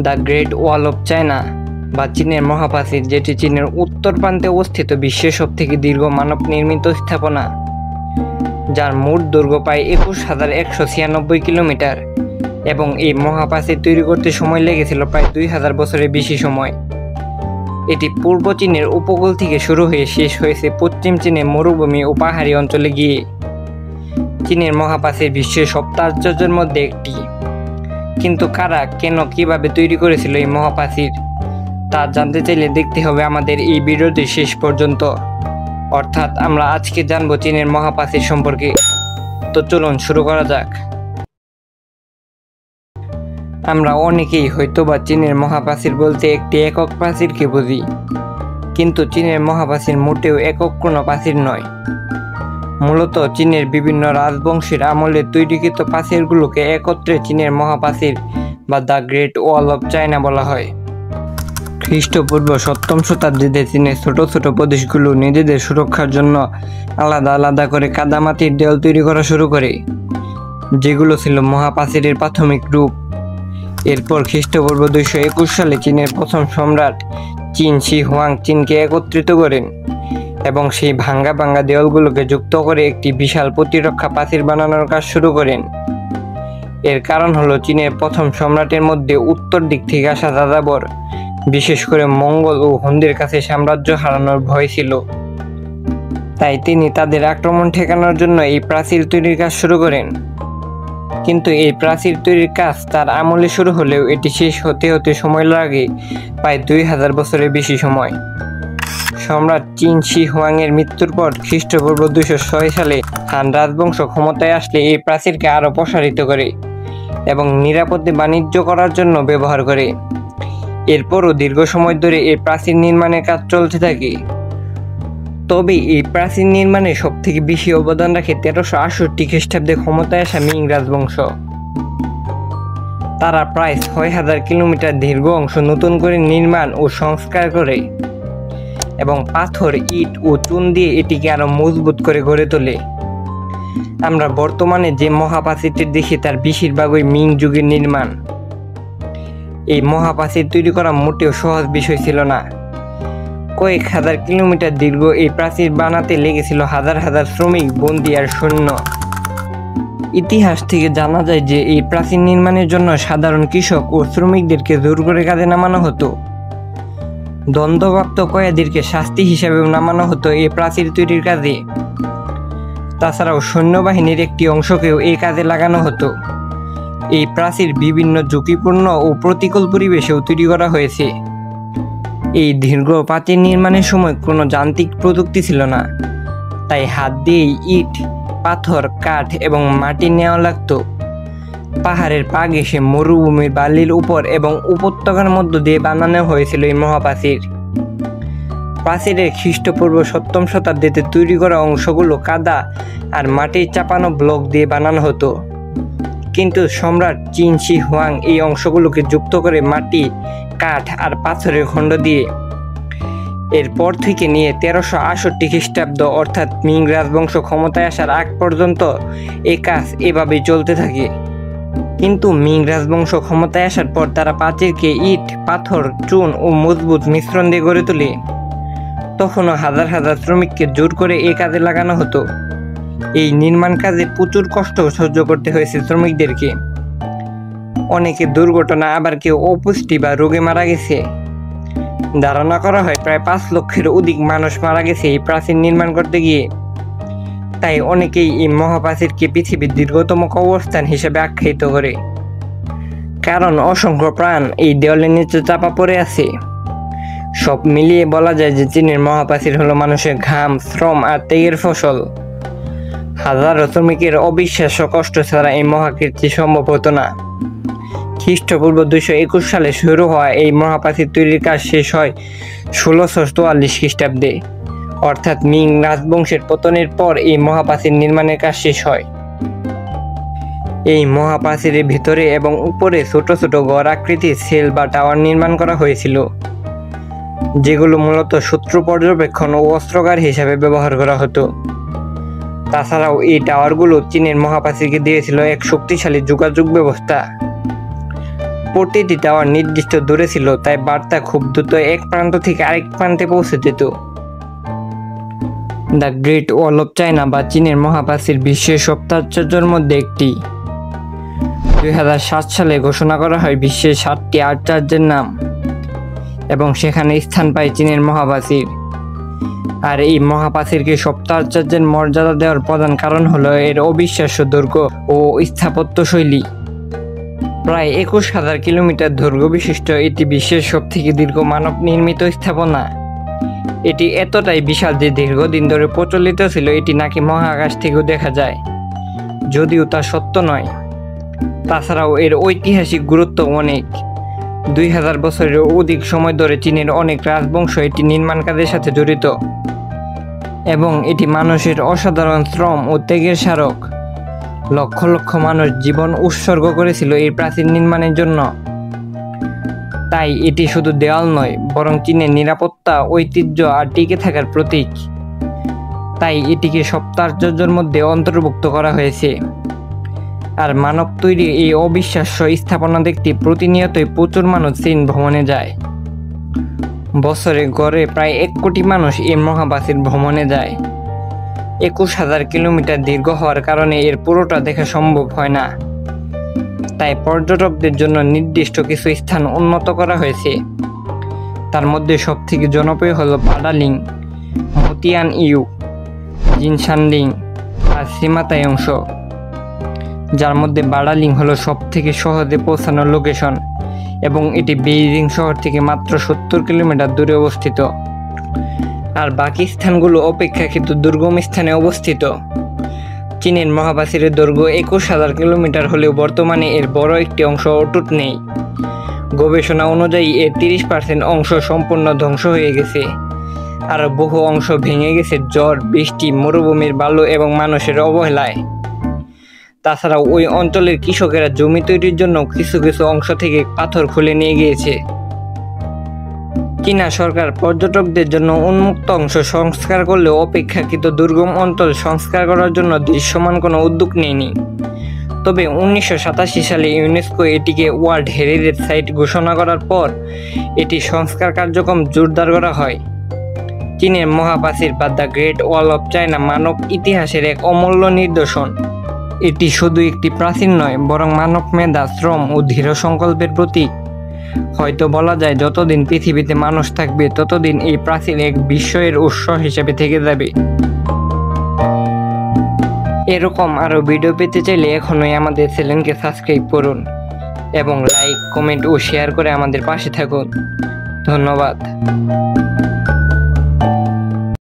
The great wall of China বা চীনের মহাপ্রাচীর, যেটি চীনের উত্তর প্রান্তে অবস্থিত বিশ্বের সবথেকে দীর্ঘ মানব নির্মিত স্থাপনা, যার মোট দৈর্ঘ্য প্রায় 21,196 কিলোমিটার এবং এই মহাপ্রাচীর তৈরি করতে সময় লেগেছিল প্রায় 2000 বছরের বেশি সময়। এটি পূর্ব চীনের উপকূল থেকে শুরু হয়ে শেষ হয়েছে পশ্চিম চীনের মরুভূমি ও পাহাড়ি অঞ্চলে গিয়ে। চীনের মহাপ্রাচীর বিশ্বের সপ্তাহ আশ্চর্যের মধ্যে একটি, কিন্তু কারা, কেন, কিভাবে তৈরি করেছিল এই মহাপ্রাচীর তা জানতে চাইলে দেখতে হবে আমাদের এই ভিডিওটি শেষ পর্যন্ত। অর্থাৎ আমরা আজকে জানবো চীনের মহাপ্রাচীর সম্পর্কে। তো চলুন শুরু করা যাক। আমরা অনেকেই হয়তোবা চীনের মহাপ্রাচীর বলতে একটি একক প্রাচীরকে বুঝি, কিন্তু চীনের মহাপ্রাচীর মোটেও একক কোনো প্রাচীর নয়। মূলত চীনের বিভিন্ন রাজবংশের আমলে তৈরিকৃত প্রাচীরগুলোকে একত্রে চীনের মহাপ্রাচীর বা the great wall of China বলা হয়। খ্রিস্টপূর্ব 7ম শতাব্দীতে চীনের ছোট ছোট প্রদেশগুলো নিজেদের সুরক্ষার জন্য আলাদা আলাদা করে কাদামাটির দেওয়াল তৈরি করা শুরু করে, যেগুলো ছিল মহাপ্রাচীরের প্রাথমিক রূপ। এরপর খ্রিস্টপূর্ব 221 সালে চীনের প্রথম সম্রাট চিন শি হুয়াং চীনকে একত্রিত করেন এবং সেই ভাঙ্গা ভাঙ্গা দেওয়ালগুলোকে যুক্ত করে একটি বিশাল প্রতিরক্ষা প্রাচীর বানানোর কাজ শুরু করেন। এর কারণ হলো চীনের প্রথম সম্রাটের মধ্যে উত্তর দিক থেকে আসা যাযাবর, বিশেষ করে মঙ্গল ও হুনদের কাছে সাম্রাজ্য হারানোর ভয় ছিল। তাই তিনি তাদের আক্রমণ ঠেকানোর জন্য এই প্রাচীর তৈরির কাজ শুরু করেন। কিন্তু এই প্রাচীর তৈরির কাজ তার আমলে শুরু হলেও এটি শেষ হতে হতে সময় লাগে প্রায় 2000 বছরের বেশি সময়। সম্রাট চিন শি হুয়াংয়ের মৃত্যুর পর খ্রিস্টপূর্ব 206 সালে হান রাজবংশ ক্ষমতায় আসলে এই প্রাচীরকে আরও প্রসারিত করে এবং নিরাপদে বাণিজ্য করার জন্য ব্যবহার করে। এরপরও দীর্ঘ সময় ধরে এই প্রাচীর নির্মাণের কাজ চলতে থাকে। তবে এই প্রাচীর নির্মাণে সবথেকে বেশি অবদান রাখে 1368 খ্রিস্টাব্দে ক্ষমতায় আসা মিং রাজবংশ। তারা প্রায় 6000 কিলোমিটার দীর্ঘ অংশ নতুন করে নির্মাণ ও সংস্কার করে এবং পাথর, ইট ও চুন দিয়ে এটিকে আরো মজবুত করে গড়ে তোলে। আমরা বর্তমানে যে মহাপ্রাচীরটি দেখি তার বেশিরভাগই মিং যুগের নির্মাণ। এই মহাপ্রাচীর তৈরি করা মোটেও সহজ বিষয় ছিল না। কয়েক হাজার কিলোমিটার দীর্ঘ এই প্রাচীর বানাতে লেগেছিল হাজার হাজার শ্রমিক, বন্দী আর সৈন্য। ইতিহাস থেকে জানা যায় যে এই প্রাচীর নির্মাণের জন্য সাধারণ কৃষক ও শ্রমিকদেরকে জোর করে কাজে নামানো হতো। দণ্ডপ্রাপ্ত কয়েদিদেরকে শাস্তি হিসাবেও নামানো হতো এই প্রাচীর তৈরির কাজে। তাছাড়াও সৈন্যবাহিনীর একটি অংশকেও এই কাজে লাগানো হতো। এই প্রাচীর বিভিন্ন ঝুঁকিপূর্ণ ও প্রতিকূল পরিবেশেও তৈরি করা হয়েছে। এই দীর্ঘ প্রাচীর নির্মাণের সময় কোনো যান্ত্রিক প্রযুক্তি ছিল না, তাই হাত দিয়েই ইট, পাথর, কাঠ এবং মাটি নেওয়া লাগতো। পাহাড়ের পা ঘেঁষে মরুভূমির বালির উপর এবং উপত্যকার মধ্য দিয়ে বানানো হয়েছিল এই মহাপ্রাচীর। প্রাচীরের খ্রিস্টপূর্ব 7ম শতাব্দীতে তৈরি করা অংশগুলো কাদা আর মাটির চাপানো ব্লক দিয়ে বানানো হতো, কিন্তু সম্রাট চিন শি হুয়াং এই অংশগুলোকে যুক্ত করে মাটি, কাঠ আর পাথরের খণ্ড দিয়ে। এরপর থেকে নিয়ে 1368 খ্রিস্টাব্দ অর্থাৎ মিং রাজবংশ ক্ষমতায় আসার আগ পর্যন্ত এই কাজ এভাবেই চলতে থাকে। কিন্তু মিং রাজবংশ ক্ষমতায় আসার পর তারা প্রাচীরকে ইট, পাথর, চুন ও মজবুত মিশ্রণ দিয়ে গড়ে তোলে। তখনও হাজার হাজার শ্রমিককে জোর করে এই কাজে লাগানো হতো। এই নির্মাণ কাজে প্রচুর কষ্ট সহ্য করতে হয়েছে শ্রমিকদেরকে। অনেকে দুর্ঘটনা, আবার কেউ অপুষ্টি বা রোগে মারা গেছে। ধারণা করা হয় প্রায় 5 লক্ষের অধিক মানুষ মারা গেছে এই প্রাচীর নির্মাণ করতে গিয়ে। তাই অনেকেই এই মহাপ্রাচীরকে পৃথিবীর দীর্ঘতম কবরস্থান হিসেবে আখ্যায়িত করে, কারণ অসংখ্য প্রাণ এই দেওয়ালের নিচে চাপা পড়ে আছে। সব মিলিয়ে বলা যায় যে চীনের মহাপ্রাচীর হলো মানুষের ঘাম, শ্রম আর ত্যাগের ফসল। হাজারো শ্রমিকের অবিশ্বাস্য কষ্ট ছাড়া এই মহাকীর্তি সম্ভব হতো না। খ্রিস্টপূর্ব 221 সালে শুরু হওয়া এই মহাপ্রাচীর তৈরির কাজ শেষ হয় 1644 খ্রিস্টাব্দে, অর্থাৎ মিং রাজবংশের পতনের পর এই মহাপ্রাচীর নির্মাণের কাজ শেষ হয়। এই মহাপ্রাচীরের ভিতরে এবং উপরে ছোট ছোট গড় আকৃতির সেল বা টাওয়ার নির্মাণ করা হয়েছিল, যেগুলো মূলত শত্রু পর্যবেক্ষণ ও অস্ত্রাগার হিসাবে ব্যবহার করা হতো। তাছাড়াও এই টাওয়ারগুলো চীনের মহাপ্রাচীরকে দিয়েছিল এক শক্তিশালী যোগাযোগ ব্যবস্থা। প্রতিটি টাওয়ার নির্দিষ্ট দূরে ছিল, তাই বার্তা খুব দ্রুত এক প্রান্ত থেকে আরেক প্রান্তে পৌঁছে যেত। The great wall of China বা চীনের মহাপ্রাচীর বিশ্বের সপ্তাশ্চর্যের মধ্যে একটি। 2007 সালে ঘোষণা করা হয় বিশ্বের 7টি আশ্চর্যের নাম এবং সেখানে স্থান পায় চীনের মহাপ্রাচীর। আর এই মহাপ্রাচীরকে সপ্তাশ্চর্যের মর্যাদা দেওয়ার প্রধান কারণ হলো এর অবিশ্বাস্য দৈর্ঘ্য ও স্থাপত্য শৈলী। প্রায় 21,000 কিলোমিটার দৈর্ঘ্য বিশিষ্ট এটি বিশ্বের সবথেকে দীর্ঘ মানব নির্মিত স্থাপনা। এটি এতটাই বিশাল যে দীর্ঘদিন ধরে প্রচলিত ছিল এটি নাকি মহাকাশ থেকেও দেখা যায়, যদিও তা সত্য নয়। তাছাড়াও এর ঐতিহাসিক গুরুত্ব অনেক। 2000 বছরের অধিক সময় ধরে চীনের অনেক রাজবংশ এটি নির্মাণ কাজের সাথে জড়িত এবং এটি মানুষের অসাধারণ শ্রম ও ত্যাগের স্মারক। লক্ষ লক্ষ মানুষ জীবন উৎসর্গ করেছিল এই প্রাচীর নির্মাণের জন্য। তাই এটি শুধু দেওয়াল নয়, বরং চীনের নিরাপত্তা, ঐতিহ্য আর টিকে থাকার প্রতীক। তাই এটিকে সপ্তাশ্চর্যের মধ্যে অন্তর্ভুক্ত করা হয়েছে। আর মানব তৈরি এই অবিশ্বাস্য স্থাপনা দেখতে প্রতিনিয়তই প্রচুর মানুষ চীন ভ্রমণে যায়। বছরে গড়ে প্রায় 1 কোটি মানুষ এই মহাপ্রাচীর ভ্রমণে যায়। 21,000 কিলোমিটার দীর্ঘ হওয়ার কারণে এর পুরোটা দেখা সম্ভব হয় না, তাই পর্যটকদের জন্য নির্দিষ্ট কিছু স্থান উন্নত করা হয়েছে। তার মধ্যে সবথেকে জনপ্রিয় হলো বাডালিং, মতিয়ানইউ, জিনশানলিং আর সিমাতাই অংশ, যার মধ্যে বাডালিং হলো সবথেকে সহজে পৌঁছানোর লোকেশন এবং এটি বেইজিং শহর থেকে মাত্র 70 কিলোমিটার দূরে অবস্থিত। আর বাকি স্থানগুলো অপেক্ষাকৃত দুর্গম স্থানে অবস্থিত। চীনের মহাপ্রাচীরের দৈর্ঘ্য 21,000 কিলোমিটার হলেও বর্তমানে এর বড় একটি অংশ অটুট নেই। গবেষণা অনুযায়ী এর 30% অংশ সম্পূর্ণ ধ্বংস হয়ে গেছে, আর বহু অংশ ভেঙে গেছে ঝড়, বৃষ্টি, মরুভূমির বালু এবং মানুষের অবহেলায়। তাছাড়াও ওই অঞ্চলের কৃষকেরা জমি তৈরির জন্য কিছু কিছু অংশ থেকে পাথর খুলে নিয়ে গিয়েছে। চীনা সরকার পর্যটকদের জন্য উন্মুক্ত অংশ সংস্কার করলেও অপেক্ষাকৃত দুর্গম অঞ্চল সংস্কার করার জন্য দৃশ্যমান কোনো উদ্যোগ নেয়নি। তবে 1987 সালে ইউনেস্কো এটিকে ওয়ার্ল্ড হেরিটেজ সাইট ঘোষণা করার পর এটি সংস্কার কার্যক্রম জোরদার করা হয়। চীনের মহাপ্রাচীর বা the great wall of China মানব ইতিহাসের এক অমূল্য নিদর্শন। এটি শুধু একটি প্রাচীর নয়, বরং মানব মেধা, শ্রম ও দৃঢ় সংকল্পের প্রতীক। হয়তো বলা যায় যতদিন পৃথিবীতে মানুষ থাকবে ততদিন এই প্রাচীর এক বিস্ময়ের উৎস হিসেবে থেকে যাবে। এরকম আরও ভিডিও পেতে চাইলে এখনই আমাদের চ্যানেলকে সাবস্ক্রাইব করুন এবং লাইক, কমেন্ট ও শেয়ার করে আমাদের পাশে থাকুন। ধন্যবাদ।